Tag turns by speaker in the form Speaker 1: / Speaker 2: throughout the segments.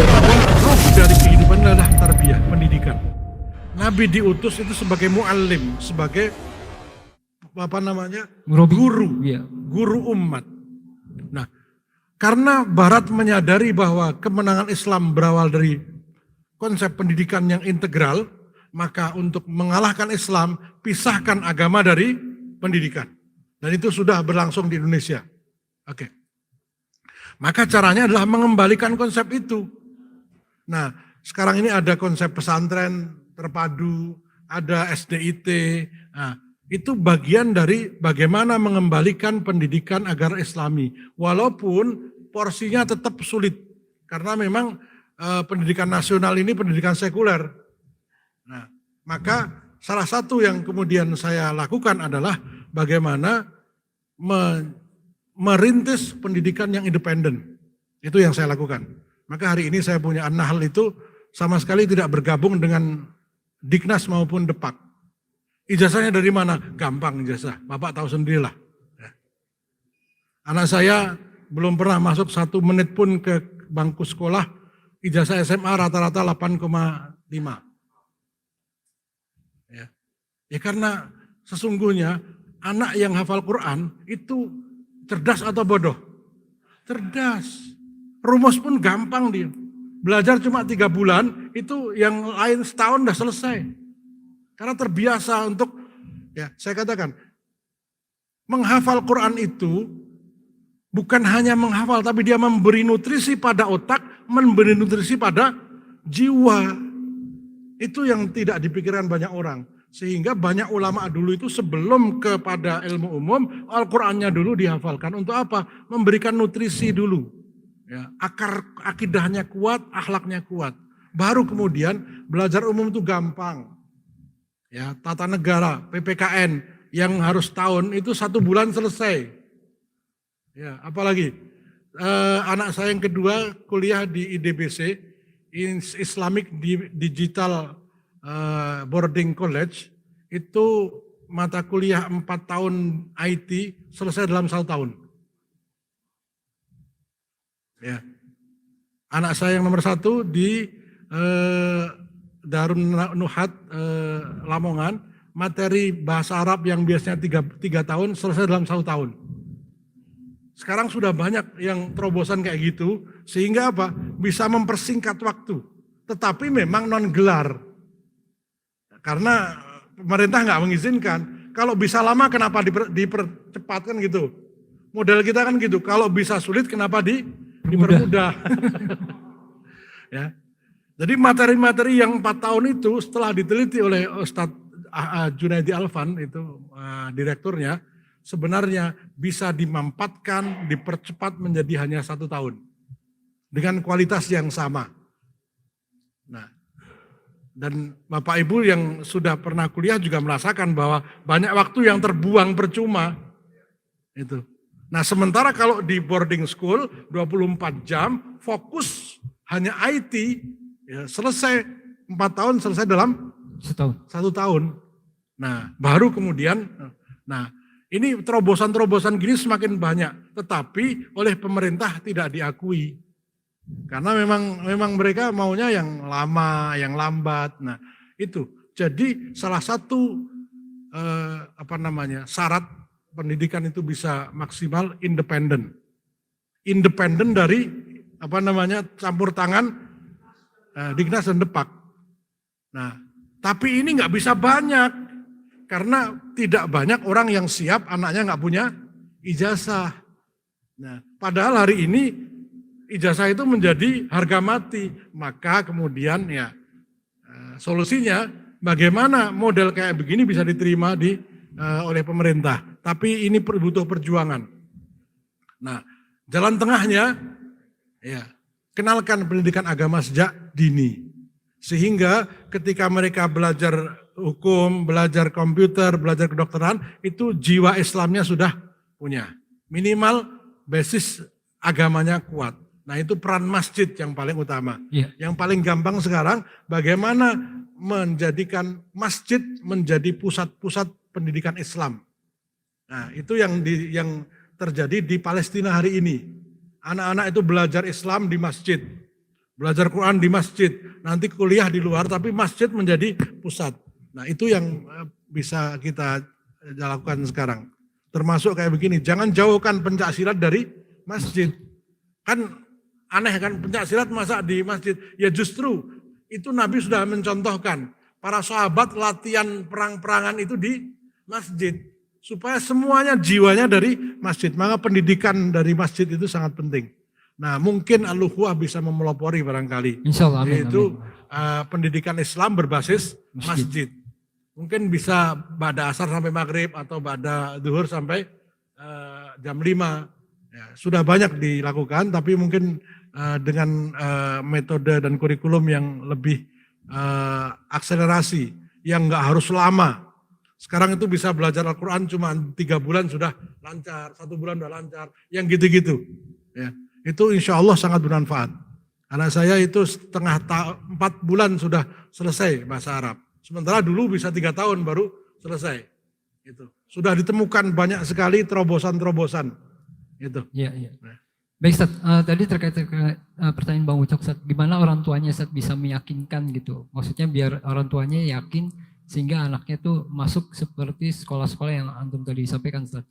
Speaker 1: bahwa ruh dari kehidupan adalah tarbiyah, pendidikan. Nabi diutus itu sebagai muallim, sebagai guru,
Speaker 2: Iya.
Speaker 1: guru umat. Nah, karena Barat menyadari bahwa kemenangan Islam berawal dari konsep pendidikan yang integral, maka untuk mengalahkan Islam, pisahkan agama dari pendidikan. Dan itu sudah berlangsung di Indonesia. Oke. Maka caranya adalah mengembalikan konsep itu. Nah, sekarang ini ada konsep pesantren terpadu, ada SDIT. Nah, itu bagian dari bagaimana mengembalikan pendidikan agar Islami. Walaupun porsinya tetap sulit. Karena memang pendidikan nasional ini pendidikan sekuler. Nah, maka salah satu yang kemudian saya lakukan adalah bagaimana merintis pendidikan yang independen. Itu yang saya lakukan. Maka hari ini saya punya An-Nahl itu sama sekali tidak bergabung dengan Diknas maupun Depak. Ijazahnya dari mana? Gampang ijazah, Bapak tahu sendirilah. Anak saya belum pernah masuk 1 menit pun ke bangku sekolah, ijazah SMA rata-rata 8,5. Ya karena sesungguhnya anak yang hafal Quran itu cerdas atau bodoh? Cerdas. Rumus pun gampang dia. Belajar cuma 3 bulan, itu yang lain setahun udah selesai. Karena terbiasa untuk, ya saya katakan, menghafal Quran itu bukan hanya menghafal, tapi dia memberi nutrisi pada otak, memberi nutrisi pada jiwa. Itu yang tidak dipikirkan banyak orang. Sehingga banyak ulama dulu itu sebelum kepada ilmu umum, Al-Qurannya dulu dihafalkan. Untuk apa? Memberikan nutrisi dulu. Ya, akar akidahnya kuat, akhlaknya kuat. Baru kemudian belajar umum itu gampang. Ya, tata negara, PPKN yang harus tahun itu 1 bulan selesai. Ya, apalagi anak saya yang kedua kuliah di IDBC, Islamic Digital Boarding College, itu mata kuliah 4 tahun IT selesai dalam 1 tahun. Ya. Anak saya yang nomor 1 di Darun Nuhat Lamongan, materi bahasa Arab yang biasanya 3 tahun selesai dalam 1 tahun. Sekarang sudah banyak yang terobosan kayak gitu, sehingga apa? Bisa mempersingkat waktu. Tetapi memang non gelar. Karena pemerintah nggak mengizinkan. Kalau bisa lama kenapa dipercepatkan gitu? Model kita kan gitu. Kalau bisa sulit kenapa dipermudah? Ya. Jadi materi-materi yang 4 tahun itu setelah diteliti oleh Ustadz Junaidi Alfan, itu direkturnya, sebenarnya bisa dimampatkan, dipercepat menjadi hanya 1 tahun. Dengan kualitas yang sama. Nah, dan Bapak Ibu yang sudah pernah kuliah juga merasakan bahwa banyak waktu yang terbuang percuma. Itu. Nah, sementara kalau di boarding school 24 jam fokus hanya IT, ya, selesai 4 tahun selesai dalam 1 tahun. Nah, baru kemudian, nah ini terobosan-terobosan gini semakin banyak, tetapi oleh pemerintah tidak diakui. Karena memang mereka maunya yang lama, yang lambat. Nah, itu. Jadi salah satu syarat pendidikan itu bisa maksimal independen. Independen dari campur tangan Diknas dan Depak. Nah, tapi ini nggak bisa banyak karena tidak banyak orang yang siap anaknya nggak punya ijazah. Nah, padahal hari ini ijazah itu menjadi harga mati. Maka kemudian ya solusinya bagaimana model kayak begini bisa diterima oleh pemerintah. Tapi ini butuh perjuangan. Nah, jalan tengahnya ya kenalkan pendidikan agama sejak dini. Sehingga ketika mereka belajar hukum, belajar komputer, belajar kedokteran, itu jiwa Islamnya sudah punya. Minimal basis agamanya kuat. Nah, itu peran masjid yang paling utama.
Speaker 2: Yeah.
Speaker 1: Yang paling gampang sekarang bagaimana menjadikan masjid menjadi pusat-pusat pendidikan Islam. Nah, itu yang terjadi di Palestina hari ini. Anak-anak itu belajar Islam di masjid. Belajar Quran di masjid, nanti kuliah di luar tapi masjid menjadi pusat. Nah itu yang bisa kita lakukan sekarang. Termasuk kayak begini, jangan jauhkan pencaksilat dari masjid. Kan aneh kan, pencaksilat masa di masjid? Ya justru itu Nabi sudah mencontohkan. Para sahabat latihan perang-perangan itu di masjid. Supaya semuanya jiwanya dari masjid. Maka pendidikan dari masjid itu sangat penting. Nah mungkin Al-Ukhuwah bisa memelopori barangkali.
Speaker 2: Insya Allah, amin,
Speaker 1: yaitu
Speaker 2: amin.
Speaker 1: pendidikan Islam berbasis masjid. Mungkin bisa pada asar sampai maghrib atau pada zuhur sampai jam 5. Ya, sudah banyak dilakukan tapi mungkin dengan metode dan kurikulum yang lebih akselerasi, yang nggak harus lama. Sekarang itu bisa belajar Al-Quran cuma 3 bulan sudah lancar, 1 bulan sudah lancar, yang gitu-gitu. Ya, itu insya Allah sangat bermanfaat. Anak saya itu 4 bulan sudah selesai bahasa Arab. Sementara dulu bisa 3 tahun baru selesai. Itu sudah ditemukan banyak sekali terobosan-terobosan. Itu.
Speaker 2: Iya, iya. Baik Ustaz, tadi terkait pertanyaan Bang Ucok, Ustaz, gimana orang tuanya Ustaz bisa meyakinkan gitu? Maksudnya biar orang tuanya yakin sehingga anaknya tuh masuk seperti sekolah-sekolah yang antum tadi sampaikan Ustaz.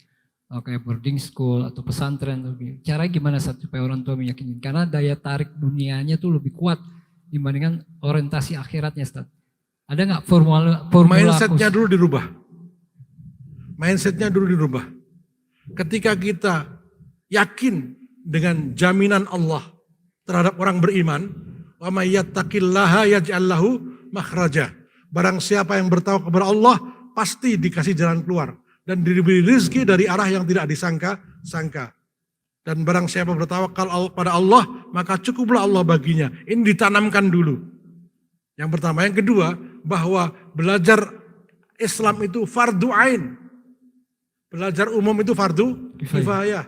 Speaker 2: Kayak boarding school atau pesantren. Caranya gimana Ustaz supaya orang tua meyakinkan? Karena daya tarik dunianya tuh lebih kuat dibandingkan orientasi akhiratnya Ustaz. Ada nggak formula
Speaker 1: mindsetnya dulu dirubah. Mindsetnya dulu dirubah. Ketika kita yakin dengan jaminan Allah terhadap orang beriman, wa may yattaqillaha yaj'al lahu makhraja. Barang siapa yang bertawakal kepada Allah pasti dikasih jalan keluar dan diberi rezeki dari arah yang tidak disangka-sangka. Dan barang siapa bertawakal pada Allah maka cukuplah Allah baginya. Ini ditanamkan dulu. Yang pertama, yang kedua, bahwa belajar Islam itu fardu ain. Belajar umum itu fardu kifayah.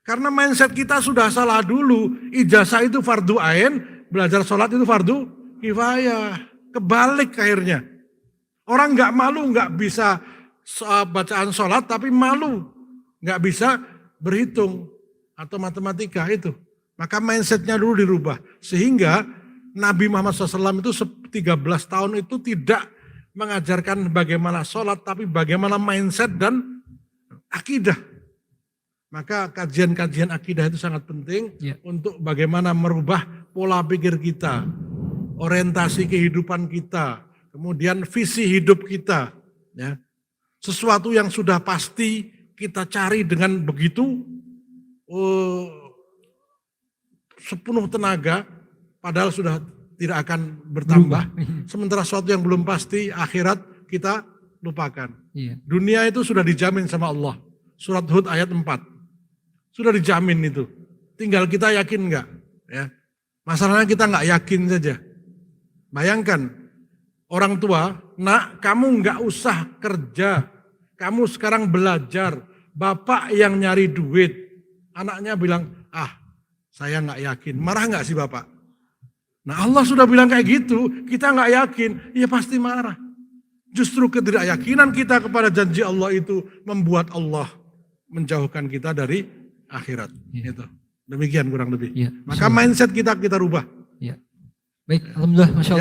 Speaker 1: Karena mindset kita sudah salah dulu. Ijazah itu fardu ain, belajar sholat itu fardu kifayah. Kebalik akhirnya. Orang nggak malu, nggak bisa bacaan sholat, tapi malu. Nggak bisa berhitung atau matematika itu. Maka mindsetnya dulu dirubah. Sehingga Nabi Muhammad SAW itu 13 tahun itu tidak mengajarkan bagaimana sholat, tapi bagaimana mindset dan akidah. Maka kajian-kajian akidah itu sangat penting untuk bagaimana merubah pola pikir kita, orientasi kehidupan kita, kemudian visi hidup kita. Ya. Sesuatu yang sudah pasti kita cari dengan begitu sepenuh tenaga, padahal sudah tidak akan bertambah. Sementara sesuatu yang belum pasti, akhirat kita lupakan. Dunia itu sudah dijamin sama Allah. Surat Hud ayat 4. Sudah dijamin itu. Tinggal kita yakin enggak. Ya. Masalahnya kita enggak yakin saja. Bayangkan, orang tua, nak kamu enggak usah kerja. Kamu sekarang belajar. Bapak yang nyari duit. Anaknya bilang, saya enggak yakin. Marah enggak sih bapak? Nah Allah sudah bilang kayak gitu, kita enggak yakin, ya pasti marah. Justru ketidakyakinan kita kepada janji Allah itu membuat Allah menjauhkan kita dari akhirat. Itu. Demikian kurang lebih. Maka mindset kita rubah.
Speaker 2: Baik, alhamdulillah, masya Allah.